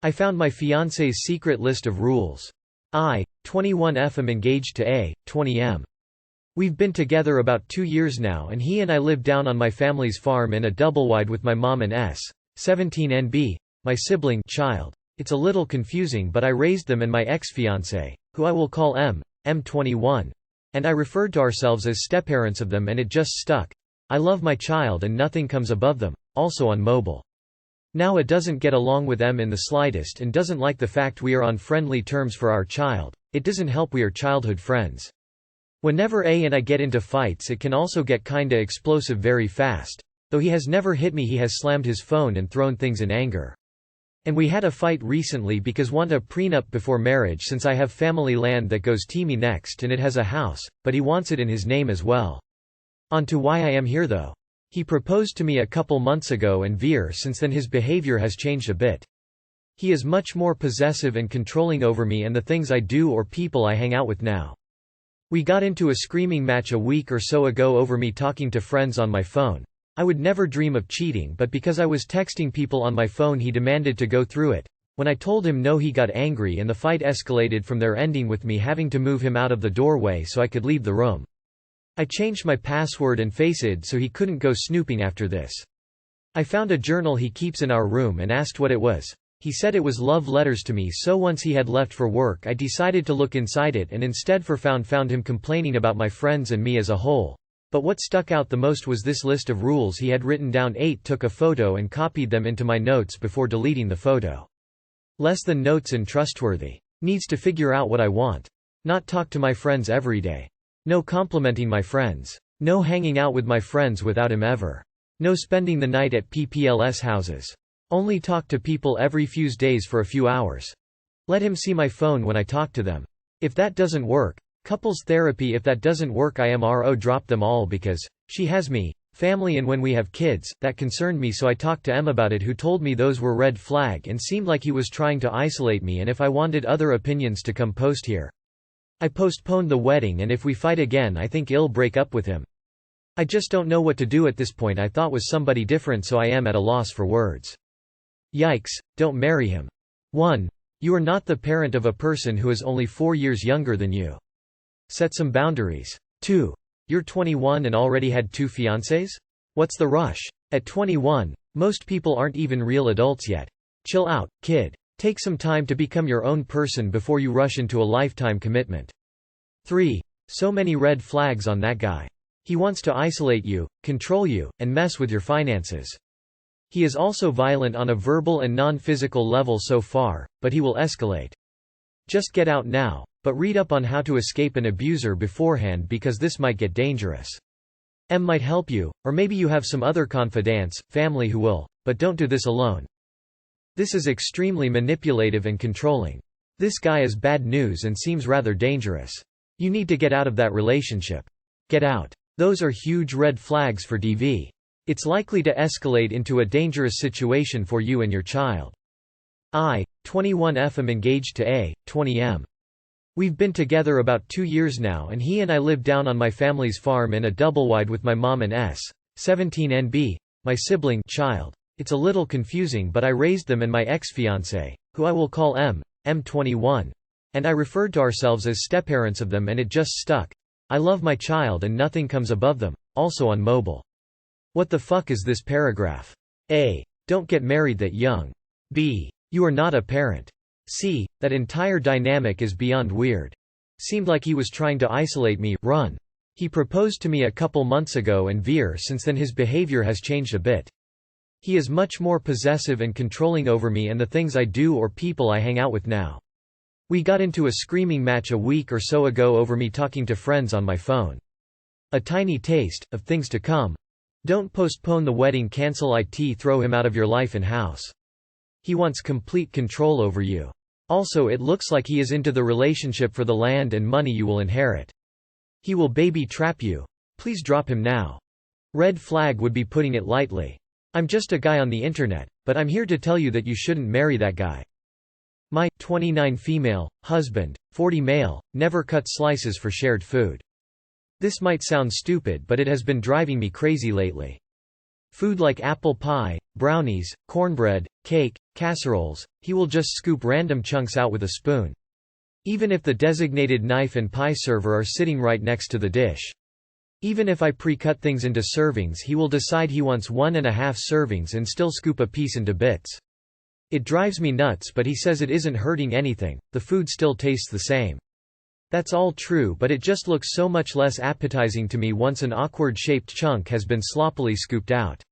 I found my fiancé's secret list of rules. I, 21F, am engaged to A, 20M. We've been together about 2 years now, and he and I live down on my family's farm in a double-wide with my mom and 17NB, my sibling child. It's a little confusing, but I raised them and my ex-fiancé, who I will call M21, and I referred to ourselves as stepparents of them, and it just stuck. I love my child and nothing comes above them, also on mobile. Now it doesn't get along with M in the slightest and doesn't like the fact we are on friendly terms for our child. It doesn't help we are childhood friends. Whenever A and I get into fights, it can also get kinda explosive very fast. Though he has never hit me, he has slammed his phone and thrown things in anger. And we had a fight recently because want a prenup before marriage, since I have family land that goes to me next and it has a house, but he wants it in his name as well. On to why I am here though. He proposed to me a couple months ago, and since then his behavior has changed a bit. He is much more possessive and controlling over me and the things I do or people I hang out with now. We got into a screaming match a week or so ago over me talking to friends on my phone. I would never dream of cheating, but because I was texting people on my phone he demanded to go through it. When I told him no, he got angry and the fight escalated from there, ending with me having to move him out of the doorway so I could leave the room. I changed my password and Face ID so he couldn't go snooping after this. I found a journal he keeps in our room and asked what it was. He said it was love letters to me, so once he had left for work I decided to look inside it and instead found him complaining about my friends and me as a whole. But what stuck out the most was this list of rules he had written down. 8 took a photo and copied them into my notes before deleting the photo. Less than notes and trustworthy. Needs to figure out what I want. Not talk to my friends every day. No complimenting my friends. No hanging out with my friends without him ever. No spending the night at PPLS houses. Only talk to people every few days for a few hours. Let him see my phone when I talk to them. If that doesn't work, couples therapy. If that doesn't work, IMRO drop them all because she has me, family, and when we have kids, that concerned me, so I talked to M about it, who told me those were red flag and seemed like he was trying to isolate me, and if I wanted other opinions to come post here. I postponed the wedding, and if we fight again I think I'll break up with him. I just don't know what to do at this point. I thought was somebody different, so I am at a loss for words. Yikes, don't marry him. 1. You are not the parent of a person who is only 4 years younger than you. Set some boundaries. 2. You're 21 and already had 2 fiancés? What's the rush? At 21, most people aren't even real adults yet. Chill out, kid. Take some time to become your own person before you rush into a lifetime commitment. 3. So many red flags on that guy. He wants to isolate you, control you, and mess with your finances. He is also violent on a verbal and non-physical level so far, but he will escalate. Just get out now, but read up on how to escape an abuser beforehand, because this might get dangerous. M might help you, or maybe you have some other confidants, family who will, but don't do this alone. This is extremely manipulative and controlling. This guy is bad news and seems rather dangerous. You need to get out of that relationship. Get out. Those are huge red flags for DV. It's likely to escalate into a dangerous situation for you and your child. I, 21F, am engaged to A, 20M. We've been together about 2 years now, and he and I live down on my family's farm in a double-wide with my mom and 17NB, my sibling child. It's a little confusing, but I raised them and my ex-fiancé, who I will call M21, and I referred to ourselves as stepparents of them, and it just stuck. I love my child and nothing comes above them, also on mobile. What the fuck is this paragraph? A. Don't get married that young. B. You are not a parent. C. That entire dynamic is beyond weird. Seemed like he was trying to isolate me. Run. He proposed to me a couple months ago, and since then his behavior has changed a bit. He is much more possessive and controlling over me and the things I do or people I hang out with now. We got into a screaming match a week or so ago over me talking to friends on my phone. A tiny taste of things to come. Don't postpone the wedding, cancel it, throw him out of your life and house. He wants complete control over you. Also, it looks like he is into the relationship for the land and money you will inherit. He will baby trap you. Please drop him now. Red flag would be putting it lightly. I'm just a guy on the internet, but I'm here to tell you that you shouldn't marry that guy. My 29 female husband, 40 male, never cut slices for shared food. This might sound stupid, but it has been driving me crazy lately. Food like apple pie, brownies, cornbread, cake, casseroles, he will just scoop random chunks out with a spoon. Even if the designated knife and pie server are sitting right next to the dish. Even if I pre-cut things into servings, he will decide he wants 1.5 servings and still scoop a piece into bits. It drives me nuts, but he says it isn't hurting anything, the food still tastes the same. That's all true, but it just looks so much less appetizing to me once an awkward-shaped chunk has been sloppily scooped out.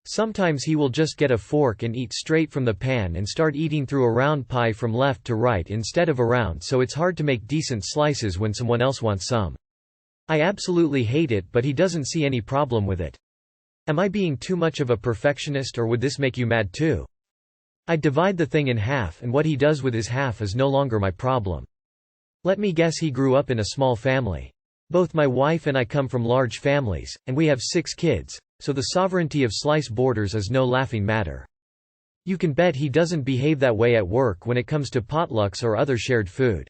Sometimes he will just get a fork and eat straight from the pan and start eating through a round pie from left to right instead of around, so it's hard to make decent slices when someone else wants some. I absolutely hate it, but he doesn't see any problem with it. Am I being too much of a perfectionist, or would this make you mad too? I divide the thing in half, and what he does with his half is no longer my problem. Let me guess, he grew up in a small family. Both my wife and I come from large families, and we have 6 kids, so the sovereignty of slice borders is no laughing matter. You can bet he doesn't behave that way at work when it comes to potlucks or other shared food.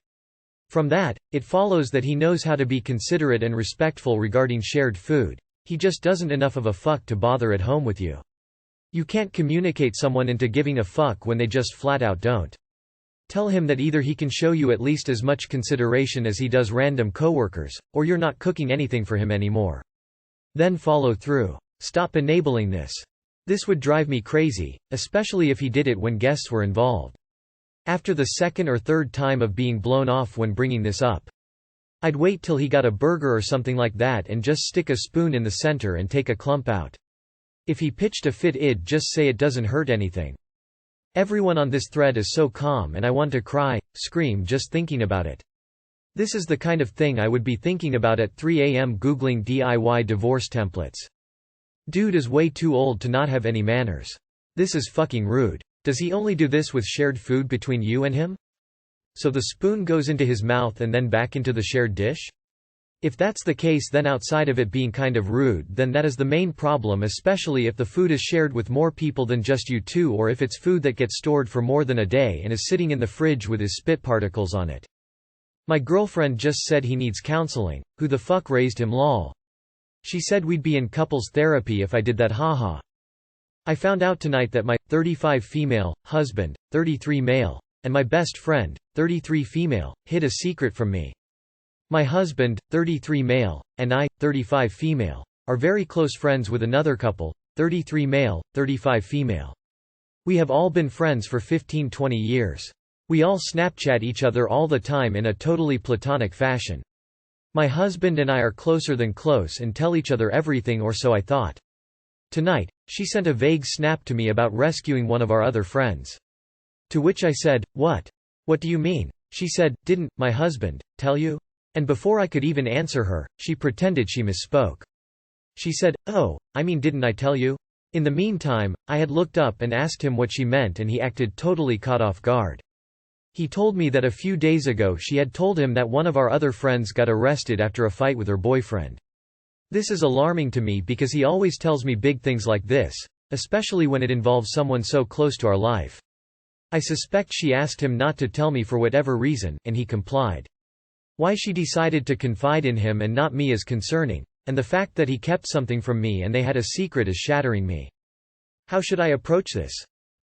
From that, it follows that he knows how to be considerate and respectful regarding shared food. He just doesn't enough of a fuck to bother at home with you. You can't communicate someone into giving a fuck when they just flat out don't. Tell him that either he can show you at least as much consideration as he does random coworkers, or you're not cooking anything for him anymore. Then follow through. Stop enabling this. This would drive me crazy, especially if he did it when guests were involved. After the second or third time of being blown off when bringing this up. I'd wait till he got a burger or something like that and just stick a spoon in the center and take a clump out. If he pitched a fit, I'd just say it doesn't hurt anything. Everyone on this thread is so calm and I want to cry, scream just thinking about it. This is the kind of thing I would be thinking about at 3 a.m. googling DIY divorce templates. Dude is way too old to not have any manners. This is fucking rude. Does he only do this with shared food between you and him? So the spoon goes into his mouth and then back into the shared dish? If that's the case, then outside of it being kind of rude, then that is the main problem, especially if the food is shared with more people than just you two, or if it's food that gets stored for more than a day and is sitting in the fridge with his spit particles on it. My girlfriend just said he needs counseling. Who the fuck raised him, lol. She said we'd be in couples therapy if I did that, haha. I found out tonight that my 35 female husband, 33 male, and my best friend, 33 female, hid a secret from me. My husband, 33 male, and I, 35 female, are very close friends with another couple, 33 male, 35 female. We have all been friends for 15-20 years. We all Snapchat each other all the time in a totally platonic fashion. My husband and I are closer than close and tell each other everything, or so I thought. Tonight, she sent a vague snap to me about rescuing one of our other friends. To which I said, "What? What do you mean?" She said, "Didn't my husband tell you?" And before I could even answer her, she pretended she misspoke. She said, "Oh, I mean, didn't I tell you?" In the meantime, I had looked up and asked him what she meant, and he acted totally caught off guard. He told me that a few days ago she had told him that one of our other friends got arrested after a fight with her boyfriend. This is alarming to me because he always tells me big things like this, especially when it involves someone so close to our life. I suspect she asked him not to tell me for whatever reason, and he complied. Why she decided to confide in him and not me is concerning, and the fact that he kept something from me and they had a secret is shattering me. How should I approach this?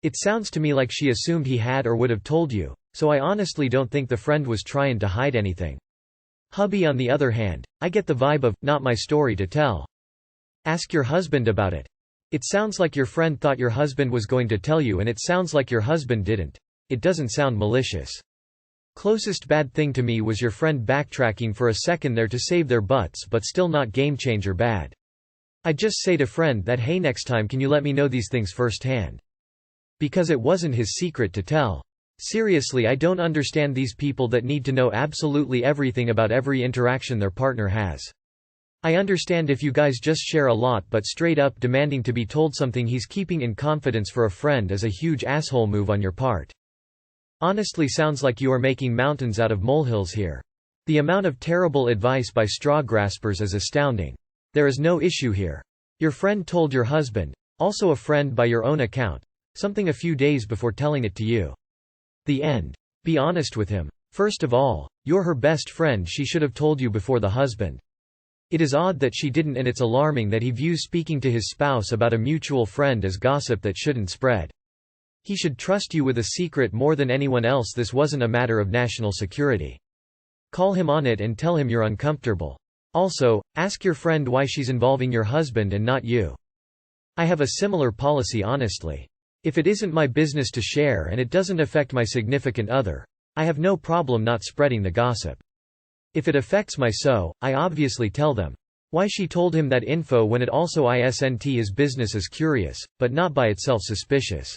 It sounds to me like she assumed he had or would have told you, so I honestly don't think the friend was trying to hide anything. Hubby, on the other hand, I get the vibe of, not my story to tell. Ask your husband about it. It sounds like your friend thought your husband was going to tell you, and it sounds like your husband didn't. It doesn't sound malicious. Closest bad thing to me was your friend backtracking for a second there to save their butts, but still not game changer bad. I'd just say to friend that, hey, next time can you let me know these things firsthand? Because it wasn't his secret to tell. Seriously, I don't understand these people that need to know absolutely everything about every interaction their partner has. I understand if you guys just share a lot, but straight up demanding to be told something he's keeping in confidence for a friend is a huge asshole move on your part. Honestly, sounds like you are making mountains out of molehills here. The amount of terrible advice by straw graspers is astounding. There is no issue here. Your friend told your husband, also a friend by your own account, something a few days before telling it to you. The end. Be honest with him. First of all, you're her best friend, she should have told you before the husband. It is odd that she didn't, and it's alarming that he views speaking to his spouse about a mutual friend as gossip that shouldn't spread. He should trust you with a secret more than anyone else. This wasn't a matter of national security. Call him on it and tell him you're uncomfortable. Also, ask your friend why she's involving your husband and not you. I have a similar policy honestly. If it isn't my business to share and it doesn't affect my significant other, I have no problem not spreading the gossip. If it affects my I obviously tell them. Why she told him that info when it also isn't his business is curious, but not by itself suspicious.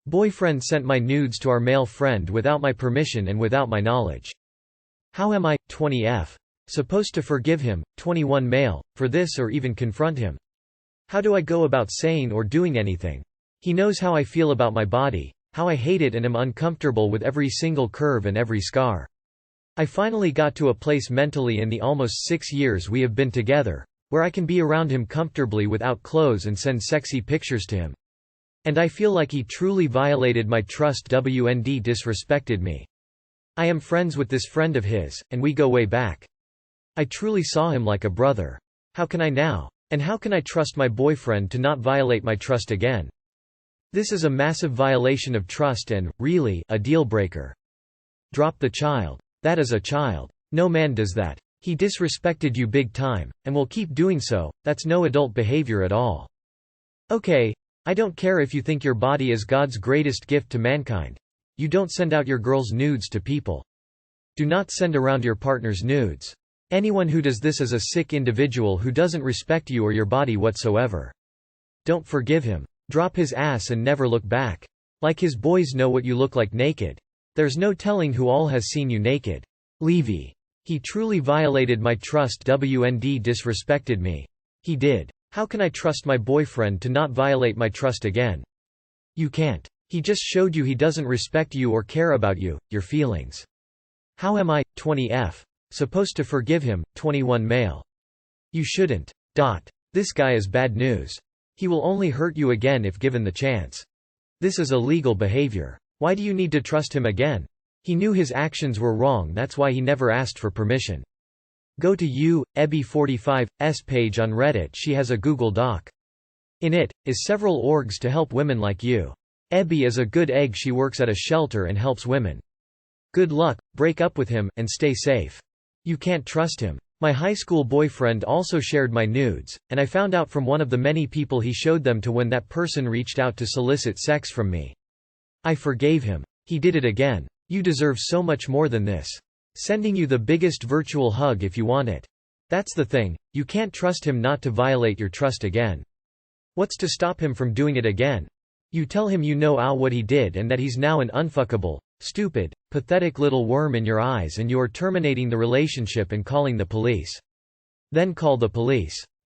Boyfriend sent my nudes to our male friend without my permission and without my knowledge. How am I, 20F, supposed to forgive him, 21 male, for this or even confront him? How do I go about saying or doing anything? He knows how I feel about my body, how I hate it and am uncomfortable with every single curve and every scar. I finally got to a place mentally in the almost 6 years we have been together, where I can be around him comfortably without clothes and send sexy pictures to him. And I feel like he truly violated my trust and disrespected me. I am friends with this friend of his, and we go way back. I truly saw him like a brother. How can I now? And how can I trust my boyfriend to not violate my trust again? This is a massive violation of trust and, really, a deal breaker. Drop the child. That is a child. No man does that. He disrespected you big time, and will keep doing so. That's no adult behavior at all. Okay, I don't care if you think your body is God's greatest gift to mankind. You don't send out your girl's nudes to people. Do not send around your partner's nudes. Anyone who does this is a sick individual who doesn't respect you or your body whatsoever. Don't forgive him. Drop his ass and never look back. Like his boys know what you look like naked. There's no telling who all has seen you naked. Levy. He truly violated my trust and disrespected me. He did. How can I trust my boyfriend to not violate my trust again? You can't. He just showed you he doesn't respect you or care about you, your feelings. How am I, 20F, supposed to forgive him, 21 male? You shouldn't. This guy is bad news. He will only hurt you again if given the chance. This is illegal behavior. Why do you need to trust him again? He knew his actions were wrong, that's why he never asked for permission. Go to Ebby45's page on Reddit. She has a Google Doc. In it, is several orgs to help women like you. Ebby is a good egg. She works at a shelter and helps women. Good luck, break up with him, and stay safe. You can't trust him. My high school boyfriend also shared my nudes, and I found out from one of the many people he showed them to when that person reached out to solicit sex from me. I forgave him. He did it again. You deserve so much more than this. Sending you the biggest virtual hug if you want it. That's the thing, you can't trust him not to violate your trust again. What's to stop him from doing it again? You tell him you know what he did and that he's now an unfuckable, stupid, pathetic little worm in your eyes and you're terminating the relationship and calling the police. Then call the police.